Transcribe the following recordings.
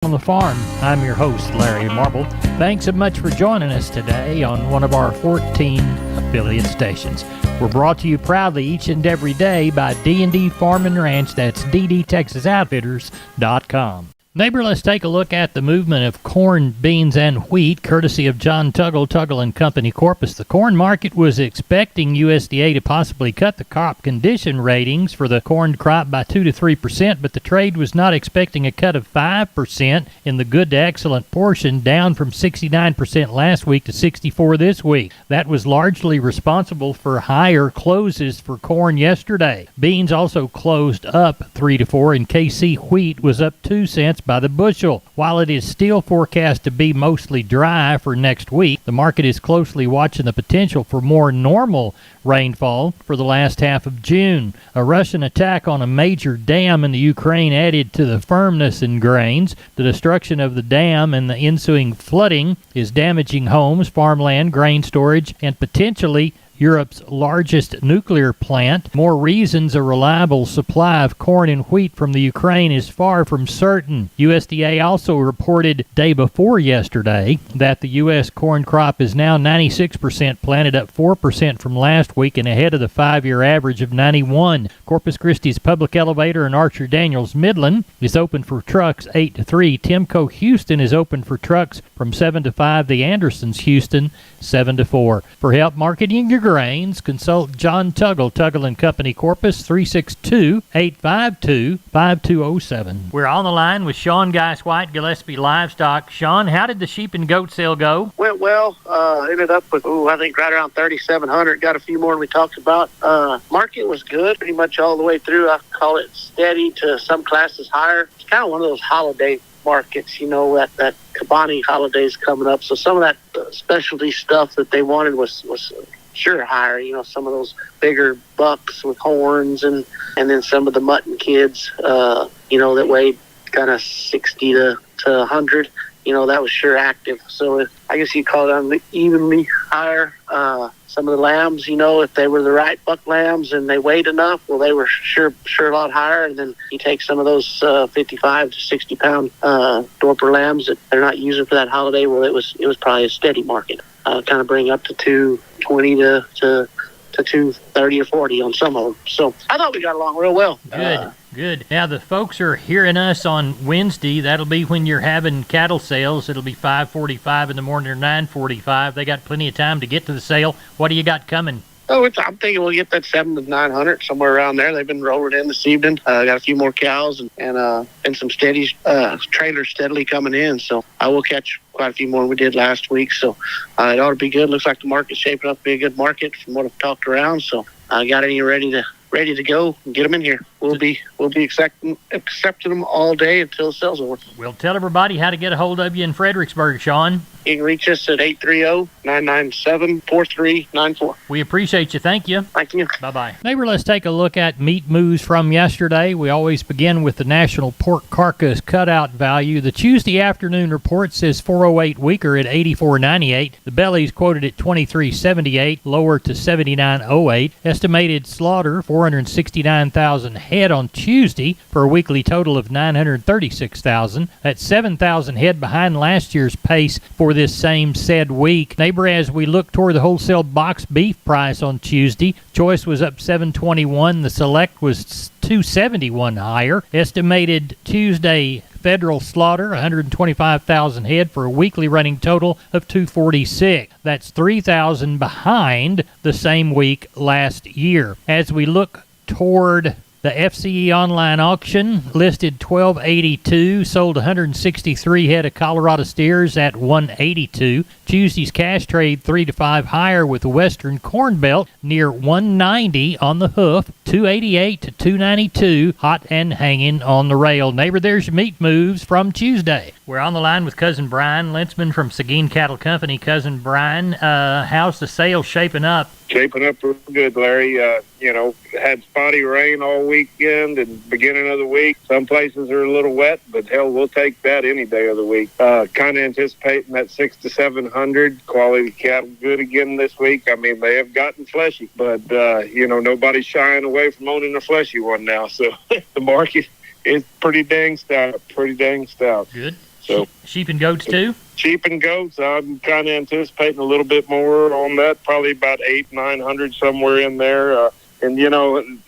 on the Farm. I'm your host, Larry Marble. Thanks so much for joining us today on one of our 14 affiliate stations. We're brought to you proudly each and every day by D&D Farm and Ranch. That's ddtexasoutfitters.com. Neighbor, let's take a look at the movement of corn, beans, and wheat, courtesy of John Tuggle and Company, Corpus. The corn market was expecting USDA to possibly cut the crop condition ratings for the corn crop by 2 to 3%, but the trade was not expecting a cut of 5% in the good to excellent portion, down from 69% last week to 64% this week. That was largely responsible for higher closes for corn yesterday. Beans also closed up 3 to 4, and KC wheat was up 2 cents by the bushel. While it is still forecast to be mostly dry for next week, the market is closely watching the potential for more normal rainfall for the last half of June. A Russian attack on a major dam in the Ukraine added to the firmness in grains. The destruction of the dam and the ensuing flooding is damaging homes, farmland, grain storage, and potentially Europe's largest nuclear plant. More reasons a reliable supply of corn and wheat from the Ukraine is far from certain. USDA also reported day before yesterday that the U.S. corn crop is now 96% planted, up 4% from last week and ahead of the 5-year average of 91. Corpus Christi's Public Elevator and Archer Daniels Midland is open for trucks 8 to 3. Timco Houston is open for trucks from 7 to 5. The Andersons Houston 7 to 4. For help marketing your grains, consult John Tuggle and Company, Corpus, 362-852-5207. We're on the line with Sean Geis White, Gillespie Livestock. Sean, how did the sheep and goat sale go? Went well. Ended up with, I think right around 3,700. Got a few more than we talked about. Market was good pretty much all the way through. I call it steady to some classes higher. It's kind of one of those holiday markets, that Kabani holiday's coming up. So some of that specialty stuff that they wanted was sure higher. Some of those bigger bucks with horns and then some of the mutton kids, that weighed kind of 60 to 100. That was sure active. So I guess you call it evenly higher. Some of the lambs, if they were the right buck lambs and they weighed enough, well, they were sure a lot higher. And then you take some of those 55 to 60 pound Dorper lambs that they're not using for that holiday. Well, it was probably a steady market. Kind of bring up to 220 to 230 or 40 on some of them. So I thought we got along real well. Good. Now, the folks are hearing us on Wednesday. That'll be when you're having cattle sales. It'll be 5:45 in the morning or 9:45. They got plenty of time to get to the sale. What do you got coming? I'm thinking we'll get that 700 to 900, somewhere around there. They've been rolling in this evening. Got a few more cows and some steady trailers steadily coming in. So I will catch quite a few more than we did last week. So it ought to be good. Looks like the market's shaping up to be a good market from what I've talked around. So I got any ready to go and get them in here. We'll be accepting them all day until the sale's over. We'll tell everybody how to get a hold of you in Fredericksburg, Sean. You can reach us at 830-997-4394. We appreciate you. Thank you. Thank you. Bye-bye. Neighbor, let's take a look at meat moves from yesterday. We always begin with the national pork carcass cutout value. The Tuesday afternoon report says 408 weaker at 84.98. The bellies quoted at 23.78, lower to 79.08. Estimated slaughter 469,000 head on Tuesday for a weekly total of 936,000. That's 7,000 head behind last year's pace for this same said week. Neighbor, as we look toward the wholesale box beef price on Tuesday, choice was up $7.21. The select was $2.71 higher. Estimated Tuesday federal slaughter 125,000 head for a weekly running total of 246. That's 3,000 behind the same week last year. As we look toward the FCE online auction, listed 1282, sold 163 head of Colorado steers at 182. Tuesday's cash trade 3 to 5 higher with the Western Corn Belt near 190 on the hoof, 288 to 292 hot and hanging on the rail. Neighbor, there's your meat moves from Tuesday. We're on the line with Cousin Brian Lintzman from Seguin Cattle Company. Cousin Brian, how's the sales shaping up? Shaping up real good, Larry. Had spotty rain all weekend and beginning of the week. Some places are a little wet, but hell, we'll take that any day of the week. Kind of anticipating that 600 to 700 quality cattle good again this week. I mean, they have gotten fleshy, but nobody's shying away from owning a fleshy one now. So the market is pretty dang stout. Good. So sheep and goats too? Sheep and goats, I'm kind of anticipating a little bit more on that, probably about 800-900 somewhere in there. And,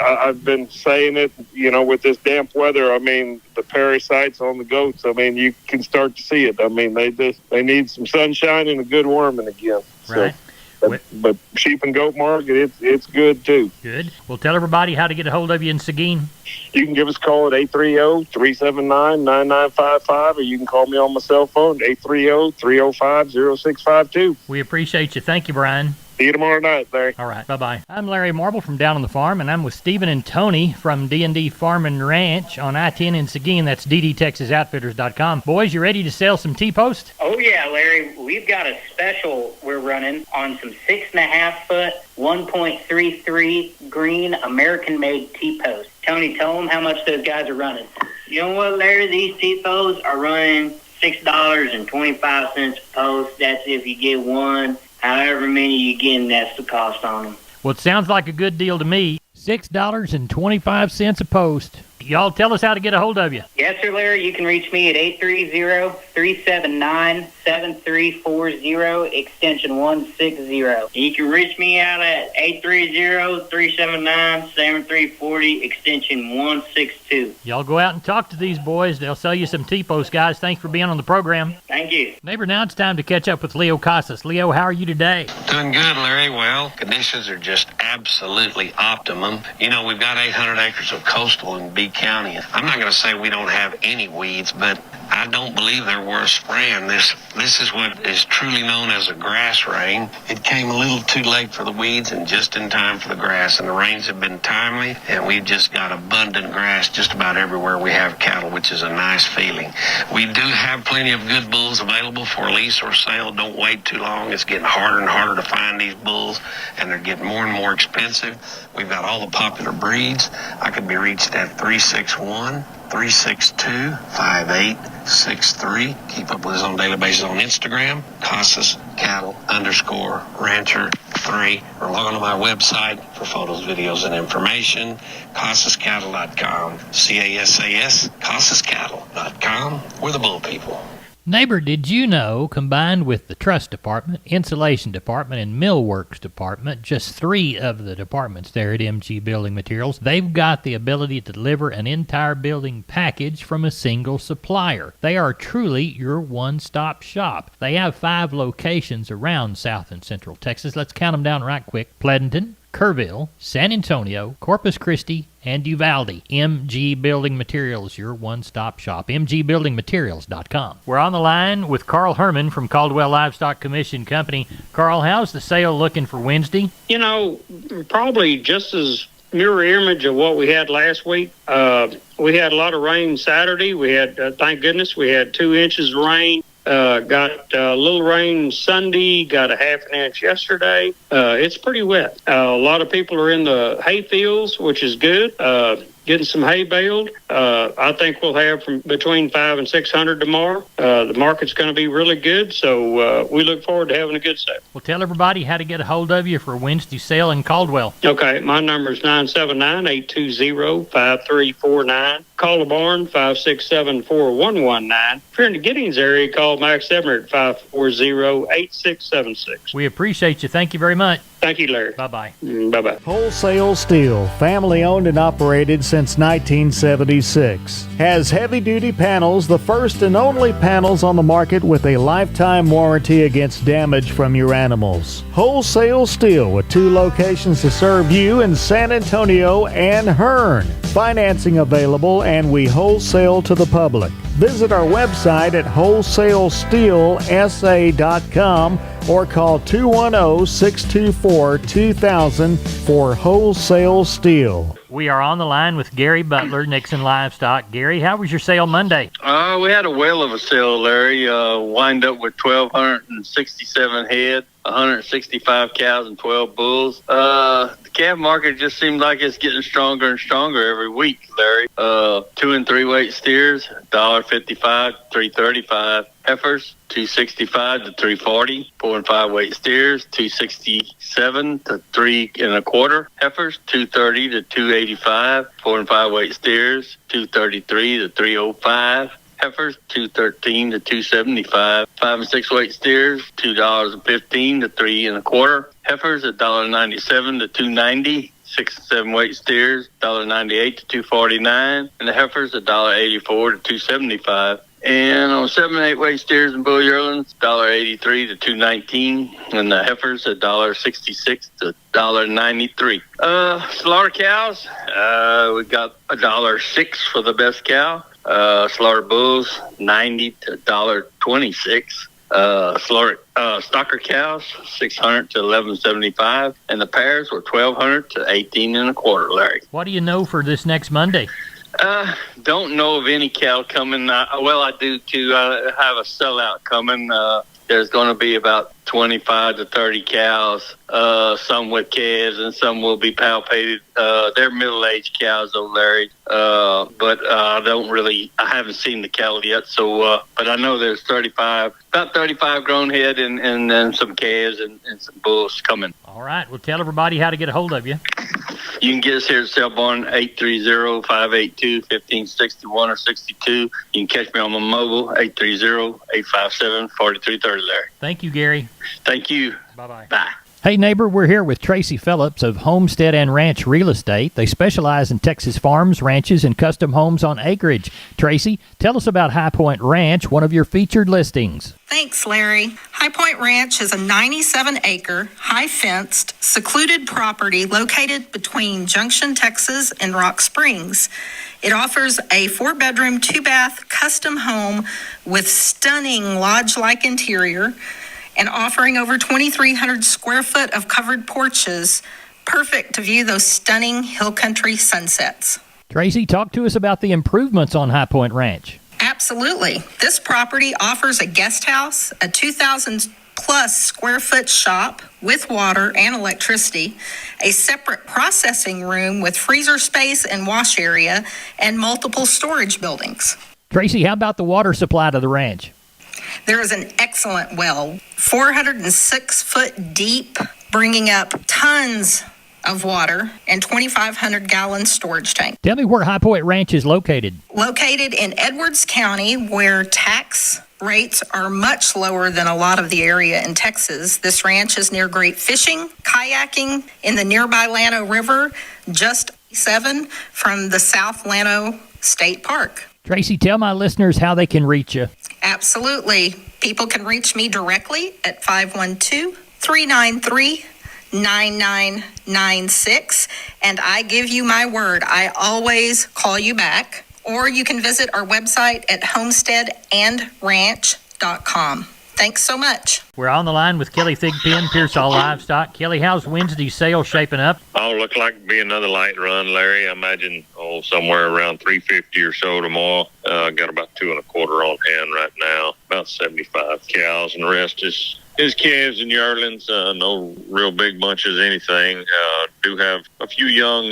I've been saying it, with this damp weather, I mean, the parasites on the goats, I mean, you can start to see it. I mean, they need some sunshine and a good worming again. Right. So, but sheep and goat market, it's good, too. Good. Well, tell everybody how to get a hold of you in Seguin. You can give us a call at 830-379-9955, or you can call me on my cell phone at 830-305-0652. We appreciate you. Thank you, Brian. See you tomorrow night, Larry. All right, bye-bye. I'm Larry Marble from Down on the Farm, and I'm with Stephen and Tony from D&D Farm and Ranch on I-10 in Seguin. That's ddtexasoutfitters.com. Boys, you ready to sell some T-posts? Oh, yeah, Larry. We've got a special we're running on some 6.5-foot, 1.33 green American-made T-posts. Tony, tell them how much those guys are running. You know what, Larry? These T-posts are running $6.25 a post. That's if you get one. However many you get, that's the cost on them. Well, it sounds like a good deal to me. $6.25 a post. Y'all tell us how to get a hold of you. Yes, sir, Larry. You can reach me at 830-379-7340, extension 160. You can reach me out at 830-379-7340, extension 162. Y'all go out and talk to these boys. They'll sell you some T-posts, guys. Thanks for being on the program. Thank you. Neighbor, now it's time to catch up with Leo Casas. Leo, how are you today? Doing good, Larry. Well, conditions are just absolutely optimum. We've got 800 acres of coastal in B County. I'm not going to say we don't have any weeds, but I don't believe they're worth spraying. This is what is truly known as a grass rain. It came a little too late for the weeds and just in time for the grass, and the rains have been timely, and we've just got abundant grass just about everywhere we have cattle, which is a nice feeling. We do have plenty of good bulls available for lease or sale. Don't wait too long. It's getting harder and harder to find these bulls, and they're getting more and more expensive. We've got all the popular breeds. I could be reached at 361-362-5863. Keep up with us on a daily basis on Instagram, Casas Cattle _Rancher 3, or log on to my website for photos, videos, and information, CasasCattle.com, CASAS, CasasCattle.com. We're the bull people. Neighbor, did you know, combined with the truss department, insulation department, and millworks department, just 3 of the departments there at MG Building Materials, they've got the ability to deliver an entire building package from a single supplier. They are truly your one-stop shop. They have 5 locations around South and Central Texas. Let's count them down right quick. Pleasanton, Kerrville, San Antonio, Corpus Christi, and Uvalde. MG Building Materials, your one-stop shop. MGBuildingMaterials.com. We're on the line with Carl Herman from Caldwell Livestock Commission Company. Carl, how's the sale looking for Wednesday? Probably just as mirror image of what we had last week. We had a lot of rain Saturday. We had, thank goodness, we had 2 inches of rain. Got a little rain Sunday, got a half an inch yesterday. It's pretty wet. A lot of people are in the hay fields, which is good. Getting some hay baled. I think we'll have from between 500 and 600 tomorrow. The market's going to be really good, so we look forward to having a good sale. Well, tell everybody how to get a hold of you for a Wednesday sale in Caldwell. Okay, my number is 979-820-5349. Call the barn, 567-4119. If you're in the Giddings area, call Max Ebner at 540-8676. We appreciate you. Thank you very much. Thank you, Larry. Bye-bye. Bye-bye. Wholesale Steel, family owned and operated since 1976. Has heavy-duty panels, the first and only panels on the market with a lifetime warranty against damage from your animals. Wholesale Steel with 2 locations to serve you in San Antonio and Hearn. Financing available, and we wholesale to the public. Visit our website at wholesalesteelsa.com or call 210-624-2000 for Wholesale Steel. We are on the line with Gary Butler, Nixon Livestock. Gary, how was your sale Monday? We had a whale of a sale, Larry. Wind up with 1,267 head, 165 cows, and 12 bulls. The calf market just seems like it's getting stronger and stronger every week, Larry. 2 and 3 weight steers, $1.55, $3.35. Heifers, $265 to $340. 4 and 5 weight steers, $267 to $3.25. Heifers, $230 to $285. 4 and 5 weight steers, $233 to $305. heifers, $2.13 to $2.75. 5 and 6 weight steers, $2.15 to $3.25. Heifers, $1.97 to $2.90. 6 and 7 weight steers, $1.98 to $2.49, and the heifers $1.84 to $2.75. And on 7 and 8 weight steers and bull yearlings, $1.83 to $2.19, and the heifers $1.66 to $1.93. Slaughter cows, we got $1.06 for the best cow. Slaughter bulls, $90 to $1.26. Stocker cows, $600 to $11.75, and the pairs were $1,200 to $18.25. Larry, What do you know for this next Monday? don't know of any cow coming. Well, I do too. I have a sellout coming. There's going to be about 25 to 30 cows, some with calves and some will be palpated. They're middle-aged cows, though, Larry. But I haven't seen the cattle yet. So, but I know there's about 35 grown head and then some calves and some bulls coming. All right. Well, tell everybody how to get a hold of you. You can get us here at Selborne, 830-582-1561 or 62. You can catch me on my mobile, 830-857-4330, Larry. Thank you, Gary. Thank you. Bye-bye. Bye. Hey, neighbor, we're here with Tracy Phillips of Homestead and Ranch Real Estate. They specialize in Texas farms, ranches, and custom homes on acreage. Tracy, tell us about High Point Ranch, one of your featured listings. Thanks, Larry. High Point Ranch is a 97-acre, high-fenced, secluded property located between Junction, Texas, and Rock Springs. It offers a 4-bedroom, 2-bath custom home with stunning lodge-like interior and offering over 2,300 square foot of covered porches, perfect to view those stunning hill country sunsets. Tracy, talk to us about the improvements on High Point Ranch. Absolutely. This property offers a guest house, a 2,000 plus square foot shop with water and electricity, a separate processing room with freezer space and wash area, and multiple storage buildings. Tracy, how about the water supply to the ranch? There is an excellent well, 406 foot deep, bringing up tons of water and 2,500 gallon storage tank. Tell me where High Point Ranch is located. Located in Edwards County, where tax rates are much lower than a lot of the area in Texas. This ranch is near great fishing, kayaking in the nearby Llano River, just 7 from the South Llano State Park. Tracy, tell my listeners how they can reach you. Absolutely. People can reach me directly at 512-393-9996, and I give you my word, I always call you back. Or you can visit our website at homesteadandranch.com. Thanks so much. We're on the line with Kelly Thigpen, Pearsall Livestock. Kelly, how's Wednesday's sale shaping up? Oh, look like it'll be another light run, Larry. I imagine somewhere around 350 or so tomorrow. Got about 2 1/4 on hand right now. About 75 cows, and the rest is calves and yearlings. No real big bunches, anything. Do have a few young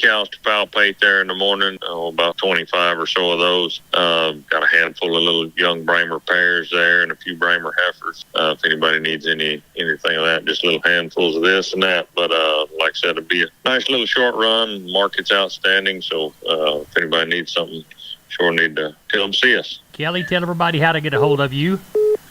cows to palpate there in the morning. About 25 or so of those. Got a handful of little young Bramer pairs there and a few Bramer heifers. If anybody needs anything of that, just little handfuls of this and that. But like I said, it'll be a nice little short run. Market's outstanding, so if anybody needs something, sure need to come see us. Kelly, tell everybody how to get a hold of you.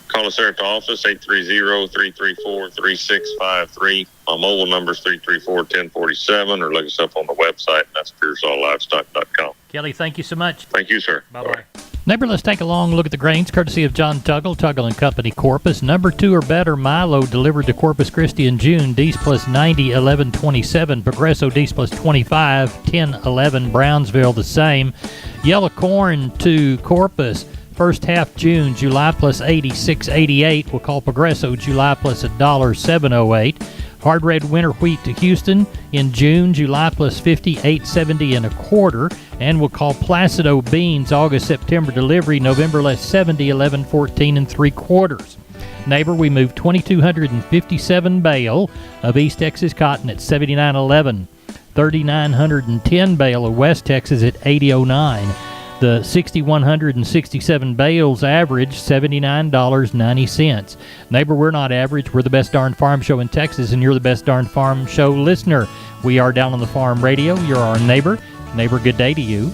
Call us there at the office, 830-334-3653. My mobile number is 334-1047, or look us up on the website, and that's PearsallLivestock.com. Kelly, thank you so much. Thank you, sir. Bye-bye. Neighbor, let's take a long look at the grains, courtesy of John Tuggle, Tuggle & Company, Corpus. Number 2 or better Milo delivered to Corpus Christi in June. D's plus 90, 11.27. Progresso D's plus 25, 10.11. Brownsville the same. Yellow corn to Corpus. First half June, July plus 80, 6.88. We'll call Progresso July plus $1, 7.08. Hard red winter wheat to Houston in June, July plus 50, 8.70 1/4. And we'll call Placido beans August, September delivery, November less 70, 11.14 3/4. Neighbor, we moved 2,257 bale of East Texas cotton at 79.11. 3,910 bale of West Texas at 80.09. The 6,167 bales average $79.90. Neighbor, we're not average. We're the best darn farm show in Texas, and you're the best darn farm show listener. We are Down on the Farm Radio. You're our neighbor. Neighbor, good day to you.